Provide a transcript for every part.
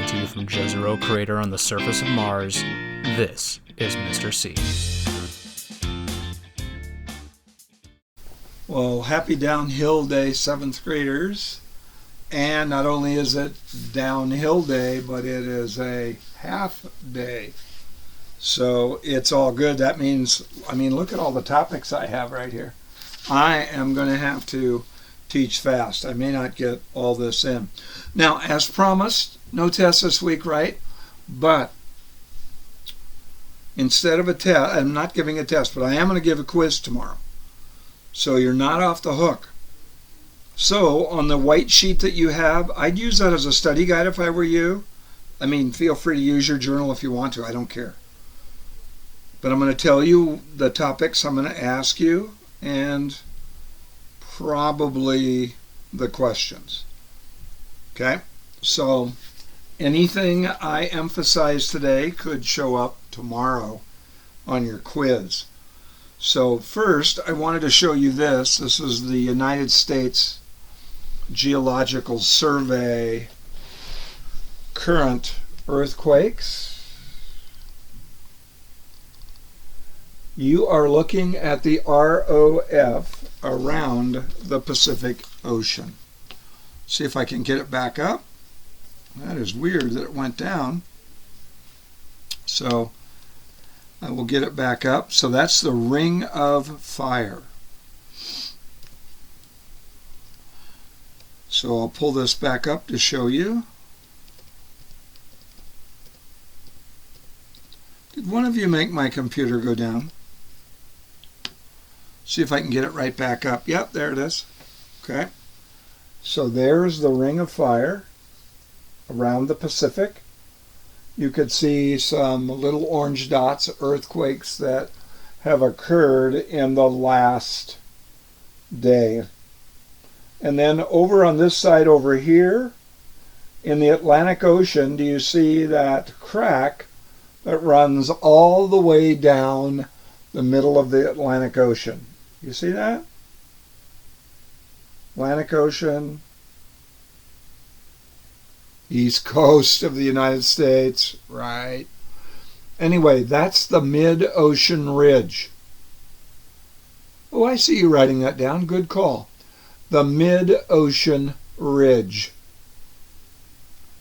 coming to you from Jezero crater on the surface of Mars. This is Mr. C. Well, happy downhill day, 7th graders. And not only is it downhill day, but it is a half day. So it's all good. That means, look at all the topics I have right here. I am going to have to teach fast. I may not get all this in. Now, as promised, no test this week, right? But instead of a test, I'm not giving a test, but I am going to give a quiz tomorrow. So you're not off the hook. So on the white sheet that you have, I'd use that as a study guide if I were you. Feel free to use your journal if you want to. I don't care. But I'm going to tell you the topics I'm going to ask you and probably the questions. Okay? So anything I emphasize today could show up tomorrow on your quiz. So first, I wanted to show you this. This is the United States Geological Survey current earthquakes. You are looking at the ROF around the Pacific Ocean. See if I can get it back up. That is weird that it went down. So I will get it back up. So that's the Ring of Fire. So I'll pull this back up to show you. Did one of you make my computer go down? See if I can get it right back up. Yep, there it is. Okay. So there's the Ring of Fire around the Pacific. You could see some little orange dots, earthquakes that have occurred in the last day. And then over on this side over here, in the Atlantic Ocean, do you see that crack that runs all the way down the middle of the Atlantic Ocean? You see that? Atlantic Ocean, east coast of the United States, right? Anyway, that's the mid-ocean ridge. Oh, I see you writing that down. Good call. The mid-ocean ridge.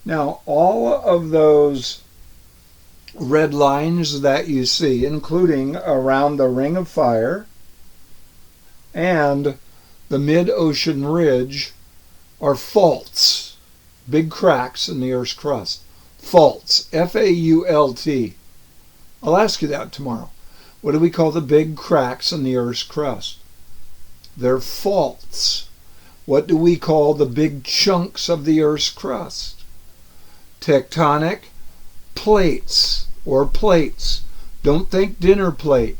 Now, all of those red lines that you see, including around the Ring of Fire and the mid-ocean ridge, are faults, big cracks in the Earth's crust. Faults, F-A-U-L-T. I'll ask you that tomorrow. What do we call the big cracks in the Earth's crust? They're faults. What do we call the big chunks of the Earth's crust? Tectonic plates or plates. Don't think dinner plate.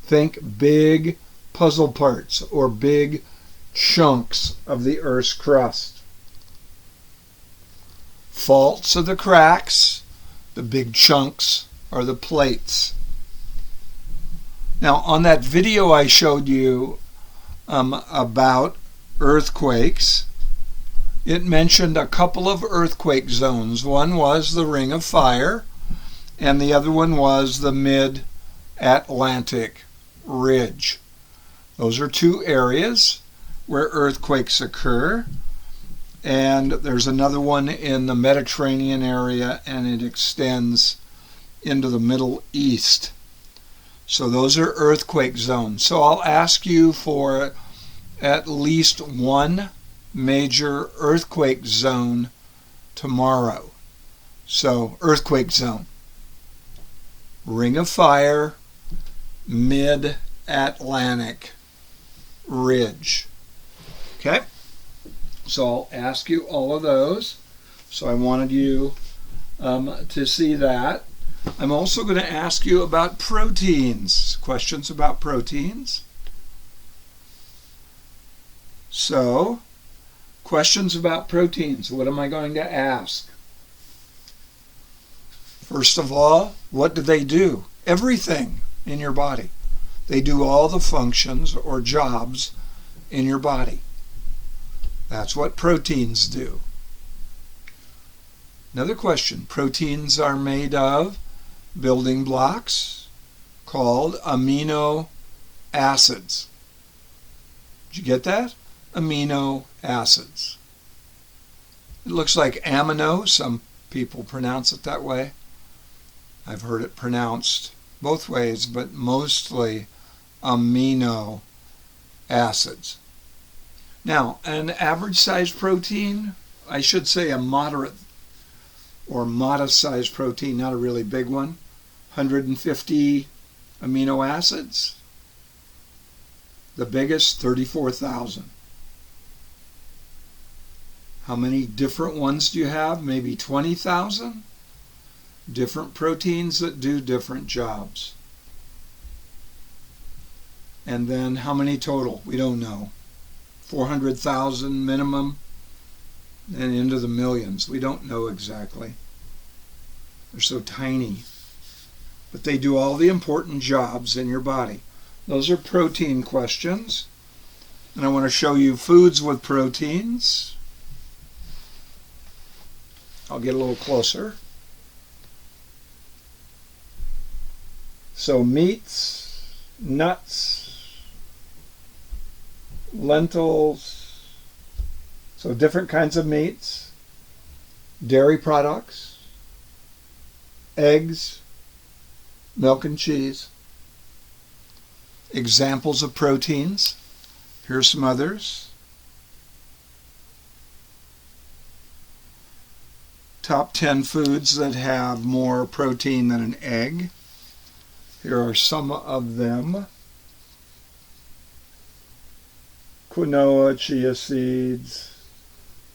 Think big puzzle parts or big chunks of the Earth's crust. Faults are the cracks. The big chunks are the plates. Now, on that video I showed you about earthquakes, it mentioned a couple of earthquake zones. One was the Ring of Fire, and the other one was the Mid-Atlantic Ridge. Those are two areas where earthquakes occur, and there's another one in the Mediterranean area, and it extends into the Middle East. So those are earthquake zones. So I'll ask you for at least one major earthquake zone tomorrow. So earthquake zone, Ring of Fire, Mid-Atlantic Ridge. Okay? So I'll ask you all of those. So I wanted you to see that. I'm also going to ask you about proteins. Questions about proteins. So, questions about proteins. What am I going to ask? First of all, what do they do? Everything in your body. They do all the functions or jobs in your body. That's what proteins do. Another question. Proteins are made of building blocks called amino acids. Did you get that? Amino acids. It looks like amino. Some people pronounce it that way. I've heard it pronounced both ways, but mostly amino acids. Now, an average size protein, I should say a moderate or modest size protein, not a really big one, 150 amino acids. The biggest, 34,000. How many different ones do you have? Maybe 20,000? Different proteins that do different jobs. And then how many total? We don't know. 400,000 minimum and into the millions. We don't know exactly. They're so tiny. But they do all the important jobs in your body. Those are protein questions. And I want to show you foods with proteins. I'll get a little closer. So meats, nuts, lentils, so different kinds of meats, dairy products, eggs, milk and cheese. Examples of proteins. Here's some others. Top 10 foods that have more protein than an egg. Here are some of them. Quinoa, chia seeds,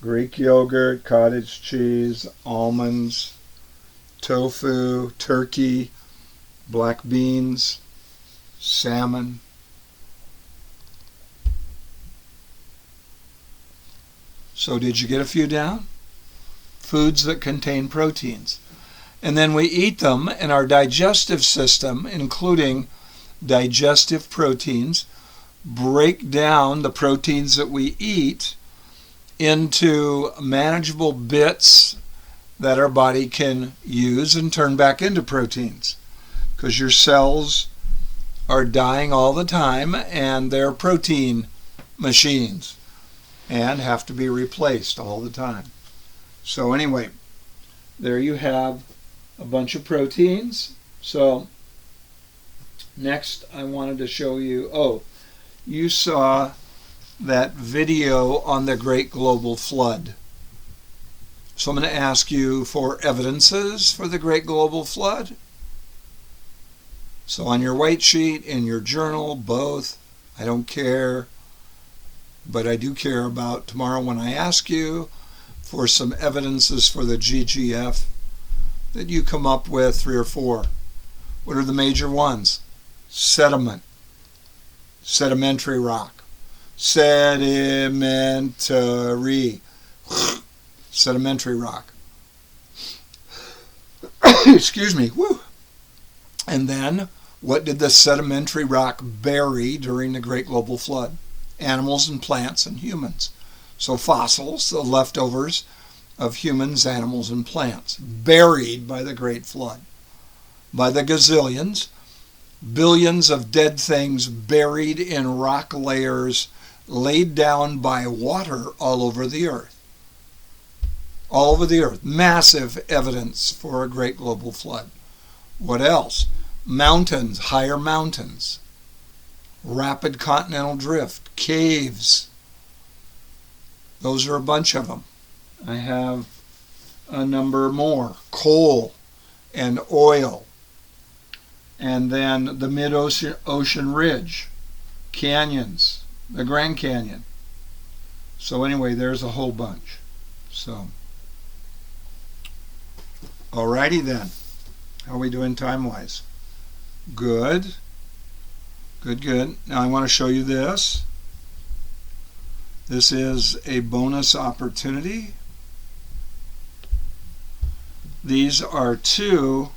Greek yogurt, cottage cheese, almonds, tofu, turkey, black beans, salmon. So did you get a few down? Foods that contain proteins. And then we eat them, and our digestive system, including digestive proteins, break down the proteins that we eat into manageable bits that our body can use and turn back into proteins. Because your cells are dying all the time, and they're protein machines and have to be replaced all the time. So anyway, there you have a bunch of proteins. So next I wanted to show you, you saw that video on the Great Global Flood. So I'm going to ask you for evidences for the Great Global Flood. So on your white sheet, in your journal, both, I don't care, but I do care about tomorrow when I ask you for some evidences for the GGF that you come up with 3 or 4. What are the major ones? Sediment, sedimentary rock, sedimentary rock. Excuse me. Woo. And then, what did the sedimentary rock bury during the Great Global Flood? Animals and plants and humans. So fossils, the leftovers of humans, animals, and plants, buried by the Great Flood. By the gazillions, billions of dead things buried in rock layers laid down by water all over the earth. All over the earth. Massive evidence for a Great Global Flood. What else? Mountains, higher mountains. Rapid continental drift. Caves. Those are a bunch of them. I have a number more. Coal and oil. And then the mid-ocean ridge. Canyons. The Grand Canyon. So anyway, there's a whole bunch. So, alrighty then. How are we doing time-wise? Good. Good, good. Now I want to show you this. This is a bonus opportunity. These are 2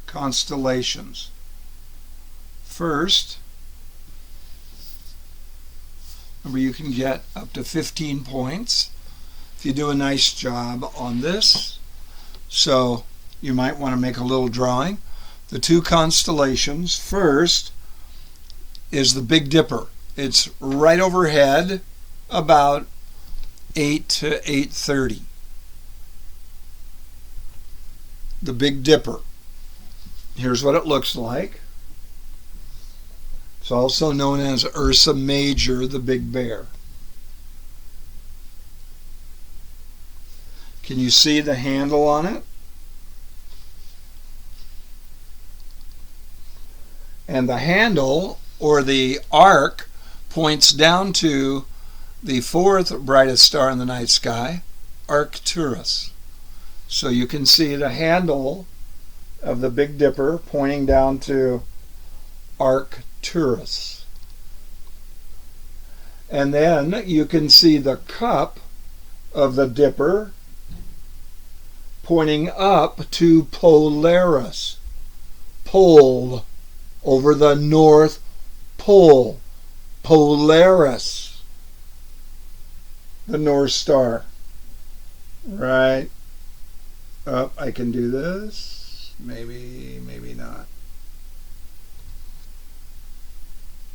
constellations. First, remember you can get up to 15 points if you do a nice job on this. So you might want to make a little drawing. The two constellations, first is the Big Dipper. It's right overhead, about 8 to 8:30. The Big Dipper. Here's what it looks like. It's also known as Ursa Major, the Big Bear. Can you see the handle on it? And the handle, or the arc, points down to the fourth brightest star in the night sky, Arcturus. So you can see the handle of the Big Dipper pointing down to Arcturus. And then you can see the cup of the Dipper pointing up to Polaris. Pole, over the North Pole. Polaris. The North Star. Right. Oh, I can do this. Maybe not.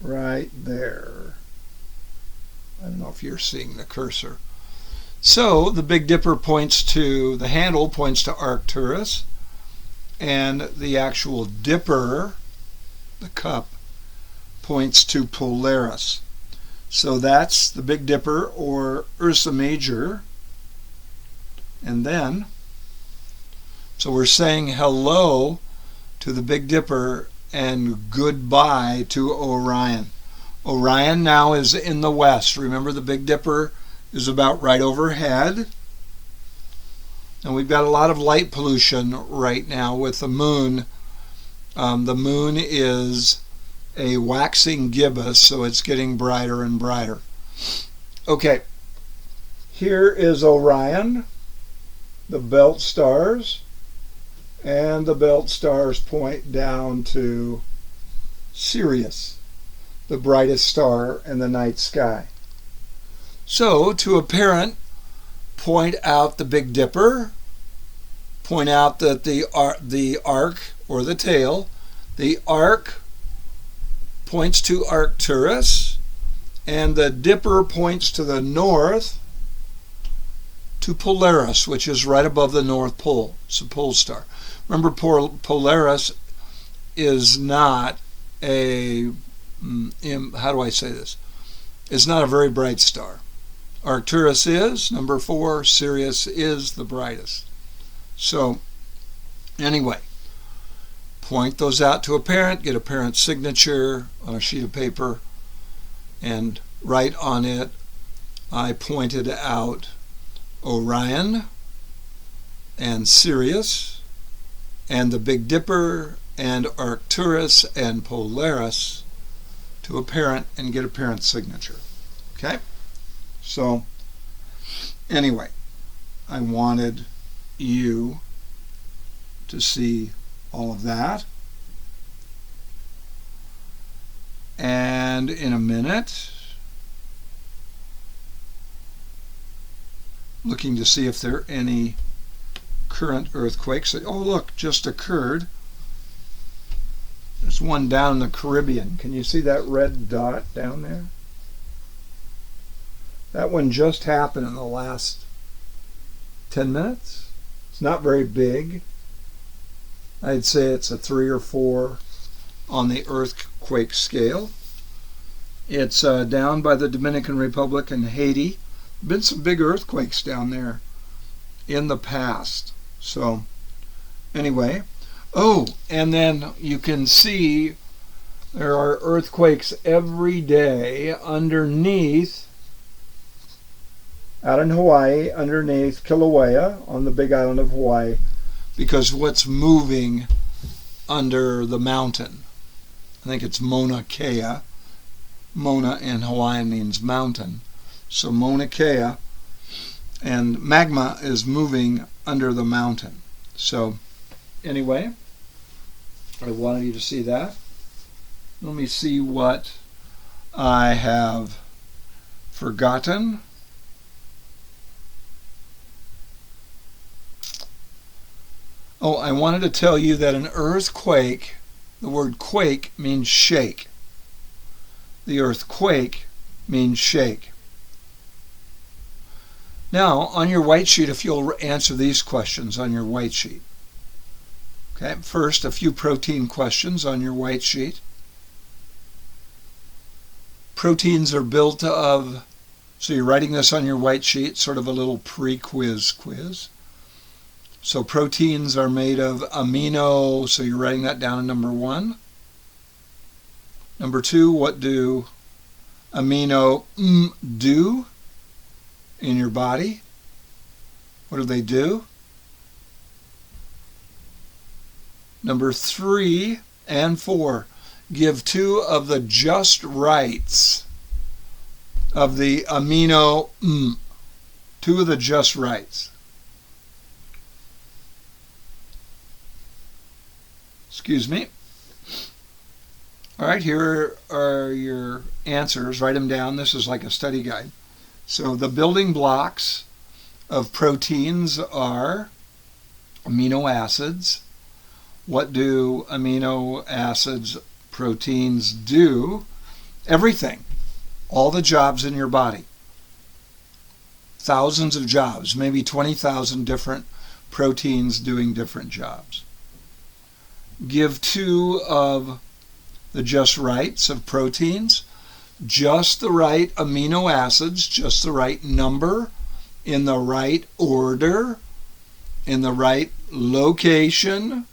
Right there. I don't know if you're seeing the cursor. So the Big Dipper points to, the handle points to Arcturus, and the actual dipper, the cup, points to Polaris. So that's the Big Dipper, or Ursa Major. And then, so we're saying hello to the Big Dipper and goodbye to Orion. Orion now is in the west. Remember, the Big Dipper is about right overhead. And we've got a lot of light pollution right now with the moon. The moon is a waxing gibbous, so it's getting brighter and brighter. Okay, here is Orion, the belt stars, and the belt stars point down to Sirius, the brightest star in the night sky. So, to a parent, point out the Big Dipper, point out that the arc, or the tail, the arc points to Arcturus, and the Dipper points to the north, to Polaris, which is right above the North Pole. It's a pole star. Remember, Polaris is not a, how do I say this? It's not a very bright star. Arcturus is, number 4, Sirius is the brightest. So, anyway, point those out to a parent, get a parent's signature on a sheet of paper, and write on it, I pointed out Orion and Sirius and the Big Dipper and Arcturus and Polaris to a parent, and get a parent's signature. Okay? So, anyway, I wanted you to see all of that. And in a minute, looking to see if there are any current earthquakes. Oh, look, just occurred. There's one down in the Caribbean. Can you see that red dot down there? That one just happened in the last 10 minutes. It's not very big. I'd say it's a 3 or 4 on the earthquake scale. It's down by the Dominican Republic and Haiti. Been some big earthquakes down there in the past. So anyway, oh, and then you can see there are earthquakes every day underneath, out in Hawaii, underneath Kilauea on the big island of Hawaii, because what's moving under the mountain, I think it's Mauna Kea. Mauna in Hawaiian means mountain. So Mauna Kea, and magma is moving under the mountain. So anyway, I wanted you to see that. Let me see what I have forgotten. Oh, I wanted to tell you that an earthquake, the word quake means shake. The earthquake means shake. Now, on your white sheet, if you'll answer these questions on your white sheet. Okay, first, a few protein questions on your white sheet. Proteins are built of, so you're writing this on your white sheet, sort of a little pre-quiz quiz. So proteins are made of amino, so you're writing that down in number 1. Number 2, what do amino do in your body? What do they do? Number 3 and 4, give 2 of the just rights of the amino 2 of the just rights. Excuse me. All right, here are your answers. Write them down. This is like a study guide. So the building blocks of proteins are amino acids. What do amino acids, proteins do? Everything. All the jobs in your body. Thousands of jobs, maybe 20,000 different proteins doing different jobs. Give 2 of the just rights of proteins, just the right amino acids, just the right number, in the right order, in the right location,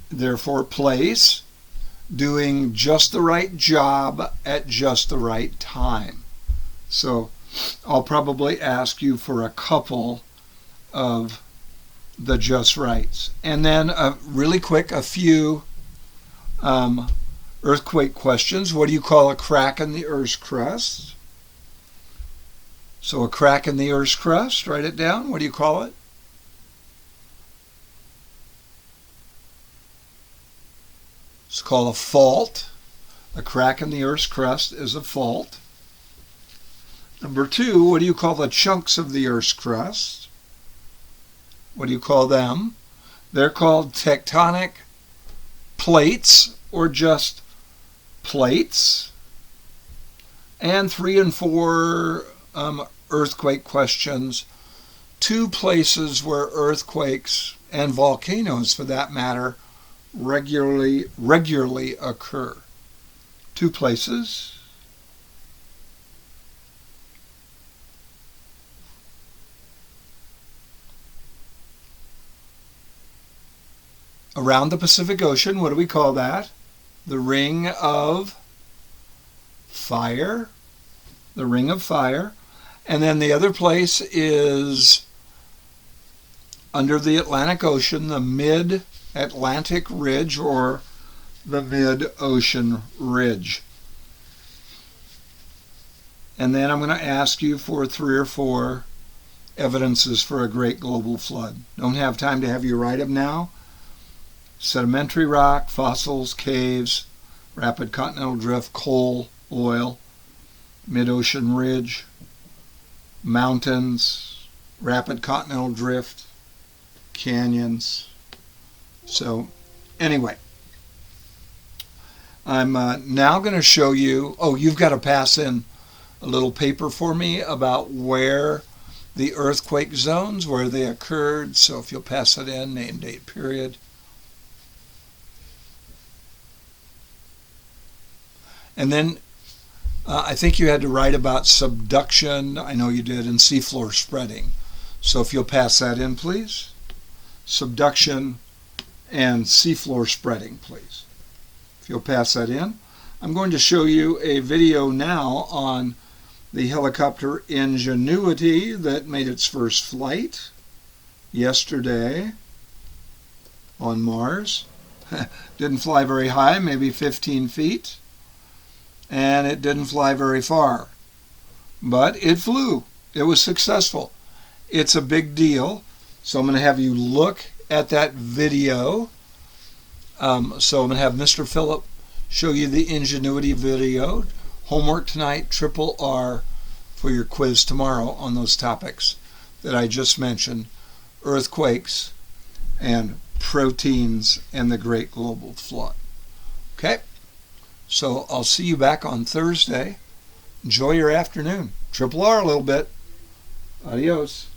therefore place, doing just the right job at just the right time. So I'll probably ask you for a couple of the just rights. And then really quick, a few earthquake questions. What do you call a crack in the Earth's crust? So a crack in the Earth's crust, write it down. What do you call it? It's called a fault. A crack in the Earth's crust is a fault. Number 2, what do you call the chunks of the Earth's crust? What do you call them? They're called tectonic plates or just plates. And 3 and 4 earthquake questions. 2 places where earthquakes and volcanoes, for that matter, regularly occur. 2 places. Around the Pacific Ocean, what do we call that? The Ring of Fire. The Ring of Fire. And then the other place is under the Atlantic Ocean, the Mid-Atlantic Ridge or the Mid-Ocean Ridge. And then I'm going to ask you for 3 or 4 evidences for a great global flood. Don't have time to have you write them now. Sedimentary rock, fossils, caves, rapid continental drift, coal, oil, mid-ocean ridge, mountains, rapid continental drift, canyons. So anyway, I'm now going to show you, you've got to pass in a little paper for me about where the earthquake zones, where they occurred. So if you'll pass it in, name, date, period. And then I think you had to write about subduction. I know you did, and seafloor spreading. So if you'll pass that in, please. Subduction and seafloor spreading, please. If you'll pass that in. I'm going to show you a video now on the helicopter Ingenuity that made its first flight yesterday on Mars. Didn't fly very high, maybe 15 feet. And it didn't fly very far. But it flew. It was successful. It's a big deal. So I'm going to have you look at that video. So I'm going to have Mr. Phillip show you the Ingenuity video. Homework tonight, R for your quiz tomorrow on those topics that I just mentioned earthquakes, and proteins and the Great Global Flood. Okay? So I'll see you back on Thursday. Enjoy your afternoon. Triple R a little bit. Adios.